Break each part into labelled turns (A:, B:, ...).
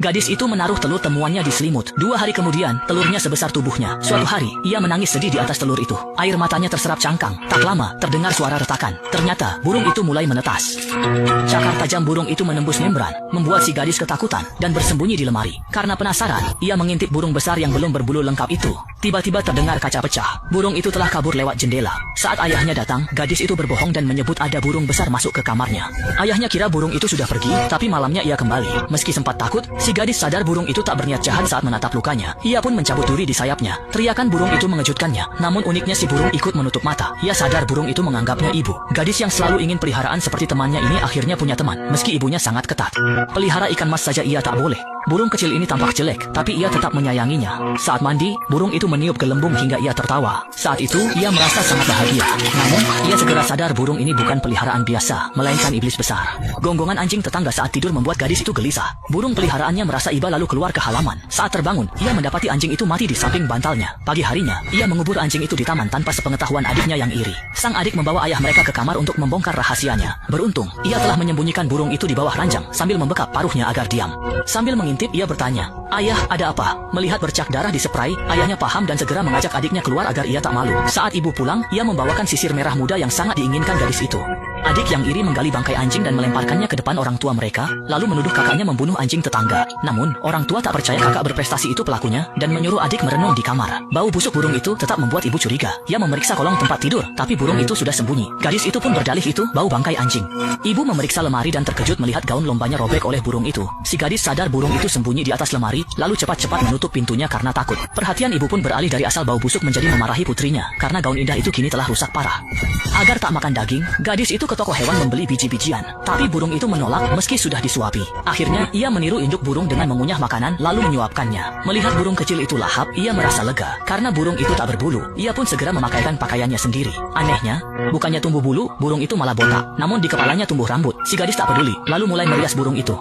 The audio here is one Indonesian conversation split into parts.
A: Gadis itu menaruh telur temuannya di selimut. 2 hari kemudian, telurnya sebesar tubuhnya. Suatu hari, ia menangis sedih di atas telur itu. Air matanya terserap cangkang. Tak lama, terdengar suara retakan. Ternyata, burung itu mulai menetas. Cakar tajam burung itu menembus membran, membuat si gadis ketakutan dan bersembunyi di lemari. Karena penasaran, ia mengintip burung besar yang belum berbulu lengkap itu. Tiba-tiba terdengar kaca pecah. Burung itu telah kabur lewat jendela. Saat ayahnya datang, gadis itu berbohong dan menyebut ada burung besar masuk ke kamarnya. Ayahnya kira burung itu sudah pergi, tapi malamnya ia kembali. Meski sempat takut, si gadis sadar burung itu tak berniat jahat saat menatap lukanya. Ia pun mencabut duri di sayapnya. Teriakan burung itu mengejutkannya. Namun uniknya si burung ikut menutup mata. Ia sadar burung itu menganggapnya ibu. Gadis yang selalu ingin peliharaan seperti temannya ini akhirnya punya teman, meski ibunya sangat ketat. Pelihara ikan mas saja ia tak boleh. Burung kecil ini tampak jelek, tapi ia tetap menyayanginya. Saat mandi, burung itu meniup gelembung hingga ia tertawa. Saat itu, ia merasa sangat bahagia. Namun, ia segera sadar burung ini bukan peliharaan biasa, melainkan iblis besar. Gonggongan anjing tetangga saat tidur membuat gadis itu gelisah. Burung peliharaannya merasa iba lalu keluar ke halaman. Saat terbangun, ia mendapati anjing itu mati di samping bantalnya. Pagi harinya, ia mengubur anjing itu di taman tanpa sepengetahuan adiknya yang iri. Sang adik membawa ayah mereka ke kamar untuk membongkar rahasianya. Beruntung, ia telah menyembunyikan burung itu di bawah ranjang sambil membekap paruhnya agar diam. Sambil mengintip, ia bertanya, "Ayah, ada apa?" Melihat bercak darah di spray, ayahnya paham dan segera mengajak adiknya keluar agar ia tak malu. Saat ibu pulang, ia membawakan sisir merah muda yang sangat diinginkan gadis itu. Adik yang iri menggali bangkai anjing dan melemparkannya ke depan orang tua mereka, lalu menuduh kakaknya membunuh anjing tetangga. Namun, orang tua tak percaya kakak berprestasi itu pelakunya dan menyuruh adik merenung di kamar. Bau busuk burung itu tetap membuat ibu curiga. Ia memeriksa kolong tempat tidur, tapi burung itu sudah sembunyi. Gadis itu pun berdalih itu bau bangkai anjing. Ibu memeriksa lemari dan terkejut melihat gaun lombanya robek oleh burung itu. Si gadis sadar burung itu sembunyi di atas lemari, lalu cepat-cepat menutup pintunya karena takut. Perhatian ibu pun beralih dari asal bau busuk menjadi memarahi putrinya, karena gaun indah itu kini telah rusak parah. Agar tak makan daging, gadis itu ke toko hewan membeli biji-bijian. Tapi burung itu menolak meski sudah disuapi. Akhirnya, ia meniru induk burung dengan mengunyah makanan lalu menyuapkannya. Melihat burung kecil itu lahap, ia merasa lega. Karena burung itu tak berbulu, ia pun segera memakaikan pakaiannya sendiri. Anehnya, bukannya tumbuh bulu, burung itu malah botak. Namun di kepalanya tumbuh rambut. Si gadis tak peduli, lalu mulai merias burung itu.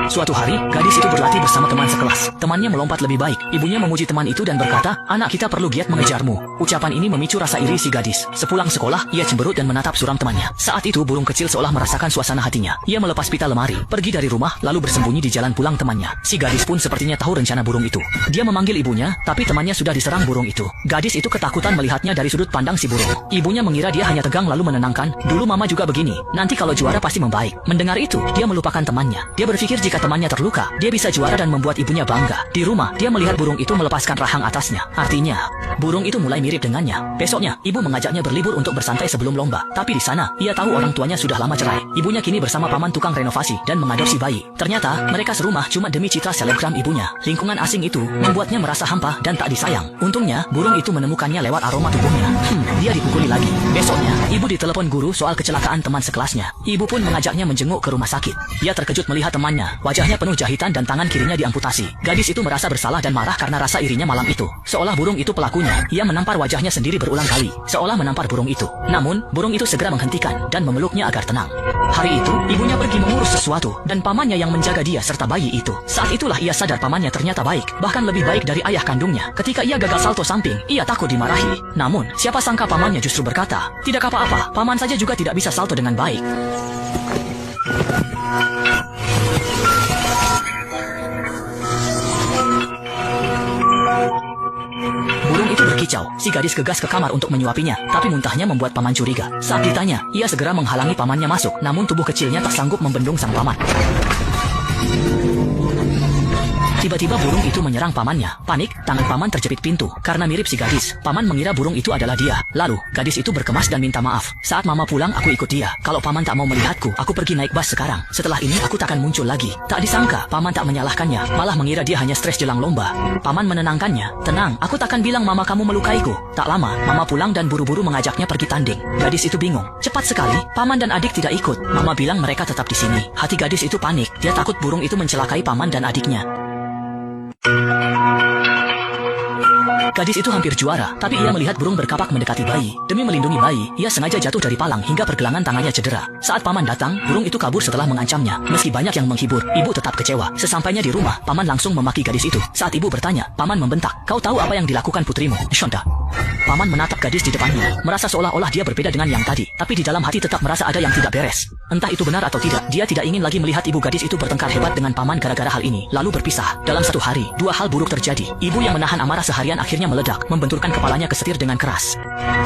A: Suatu hari, gadis itu berlatih bersama teman sekelas. Temannya melompat lebih baik. Ibunya memuji teman itu dan berkata, "Anak kita perlu giat mengejarmu." Ucapan ini memicu rasa iri si gadis. Sepulang sekolah, ia cemberut dan menatap suram temannya. Saat itu burung kecil seolah merasakan suasana hatinya. Ia melepas pita lemari, pergi dari rumah, lalu bersembunyi di jalan pulang temannya. Si gadis pun sepertinya tahu rencana burung itu. Dia memanggil ibunya, tapi temannya sudah diserang burung itu. Gadis itu ketakutan melihatnya dari sudut pandang si burung. Ibunya mengira dia hanya tegang lalu menenangkan, "Dulu mama juga begini, nanti kalau juara pasti membaik." Mendengar itu, dia melupakan temannya. Dia berpikir jika temannya terluka, dia bisa juara dan membuat ibunya bangga. Di rumah, dia melihat burung itu melepaskan rahang atasnya. Artinya, burung itu mulai mirip dengannya. Besoknya, ibu mengajaknya berlibur untuk bersantai sebelum lomba. Tapi di sana, ia tahu orang tuanya sudah lama cerai. Ibunya kini bersama paman tukang renovasi dan mengadopsi bayi. Ternyata, mereka serumah cuma demi citra selebgram ibunya. Lingkungan asing itu membuatnya merasa hampa dan tak disayang. Untungnya, burung itu menemukannya lewat aroma tubuhnya. Dia dipukuli lagi. Besoknya, ibu ditelepon guru soal kecelakaan teman sekelasnya. Ibu pun mengajaknya menjenguk ke rumah sakit. Ia terkejut melihat temannya. Wajahnya penuh jahitan dan tangan kirinya diamputasi. Gadis itu merasa bersalah dan marah karena rasa irinya malam itu. Seolah burung itu pelakunya, ia menampar wajahnya sendiri berulang kali, seolah menampar burung itu. Namun, burung itu segera menghentikan dan memeluknya agar tenang. Hari itu, ibunya pergi mengurus sesuatu, dan pamannya yang menjaga dia serta bayi itu. Saat itulah ia sadar pamannya ternyata baik, bahkan lebih baik dari ayah kandungnya. Ketika ia gagal salto samping, ia takut dimarahi. Namun, siapa sangka pamannya justru berkata, "Tidak apa-apa, paman saja juga tidak bisa salto dengan baik." Burung itu berkicau. Si gadis gegas ke kamar untuk menyuapinya, tapi muntahnya membuat paman curiga. Saat ditanya, ia segera menghalangi pamannya masuk, namun tubuh kecilnya tak sanggup membendung sang paman. Tiba-tiba burung itu menyerang pamannya. Panik, tangan paman terjepit pintu. Karena mirip si gadis, paman mengira burung itu adalah dia. Lalu, gadis itu berkemas dan minta maaf. "Saat mama pulang, aku ikut dia. Kalau paman tak mau melihatku, aku pergi naik bus sekarang. Setelah ini aku takkan muncul lagi." Tak disangka, paman tak menyalahkannya, malah mengira dia hanya stres jelang lomba. Paman menenangkannya, "Tenang, aku takkan bilang mama kamu melukaiku." Tak lama, mama pulang dan buru-buru mengajaknya pergi tanding. Gadis itu bingung. Cepat sekali, paman dan adik tidak ikut. Mama bilang mereka tetap di sini. Hati gadis itu panik. Dia takut burung itu mencelakai paman dan adiknya. Gadis itu hampir juara, tapi ia melihat burung berkapak mendekati bayi. Demi melindungi bayi, ia sengaja jatuh dari palang hingga pergelangan tangannya cedera. Saat paman datang, burung itu kabur setelah mengancamnya. Meski banyak yang menghibur, ibu tetap kecewa. Sesampainya di rumah, paman langsung memaki gadis itu. Saat ibu bertanya, paman membentak, "Kau tahu apa yang dilakukan putrimu, Shonda?" Paman menatap gadis di depannya, merasa seolah-olah dia berbeda dengan yang tadi, tapi di dalam hati tetap merasa ada yang tidak beres. Entah itu benar atau tidak, dia tidak ingin lagi melihat ibu gadis itu bertengkar hebat dengan paman gara-gara hal ini, lalu berpisah. Dalam satu hari, dua hal buruk terjadi. Ibu yang menahan amarah seharian akhirnya meledak, membenturkan kepalanya ke setir dengan keras.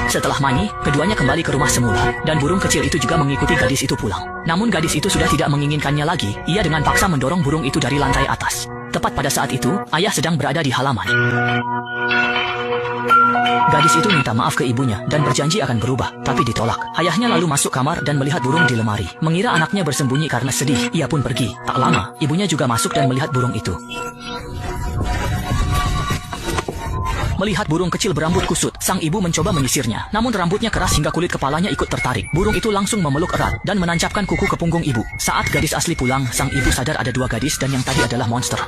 A: Setelah mani, keduanya kembali ke rumah semula, dan burung kecil itu juga mengikuti gadis itu pulang. Namun gadis itu sudah tidak menginginkannya lagi, ia dengan paksa mendorong burung itu dari lantai atas. Tepat pada saat itu, ayah sedang berada di halaman. Gadis itu minta maaf ke ibunya dan berjanji akan berubah, tapi ditolak. Ayahnya lalu masuk kamar dan melihat burung di lemari. Mengira anaknya bersembunyi karena sedih, ia pun pergi. Tak lama, ibunya juga masuk dan melihat burung itu. Melihat burung kecil berambut kusut, sang ibu mencoba menyisirnya. Namun rambutnya keras hingga kulit kepalanya ikut tertarik. Burung itu langsung memeluk erat dan menancapkan kuku ke punggung ibu. Saat gadis asli pulang, sang ibu sadar ada dua gadis dan yang tadi adalah monster.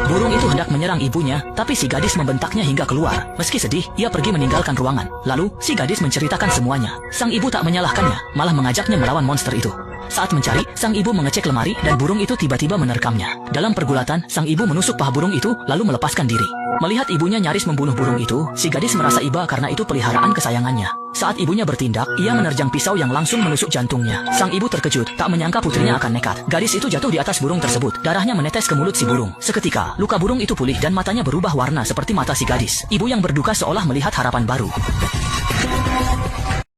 A: Burung itu hendak menyerang ibunya, tapi si gadis membentaknya hingga keluar. Meski sedih, ia pergi meninggalkan ruangan. Lalu, si gadis menceritakan semuanya. Sang ibu tak menyalahkannya, malah mengajaknya melawan monster itu. Saat mencari, sang ibu mengecek lemari dan burung itu tiba-tiba menerkamnya. Dalam pergulatan, sang ibu menusuk paha burung itu lalu melepaskan diri. Melihat ibunya nyaris membunuh burung itu, si gadis merasa iba karena itu peliharaan kesayangannya. Saat ibunya bertindak, ia menerjang pisau yang langsung menusuk jantungnya. Sang ibu terkejut, tak menyangka putrinya akan nekat. Gadis itu jatuh di atas burung tersebut, darahnya menetes ke mulut si burung. Seketika, luka burung itu pulih dan matanya berubah warna seperti mata si gadis. Ibu yang berduka seolah melihat harapan baru.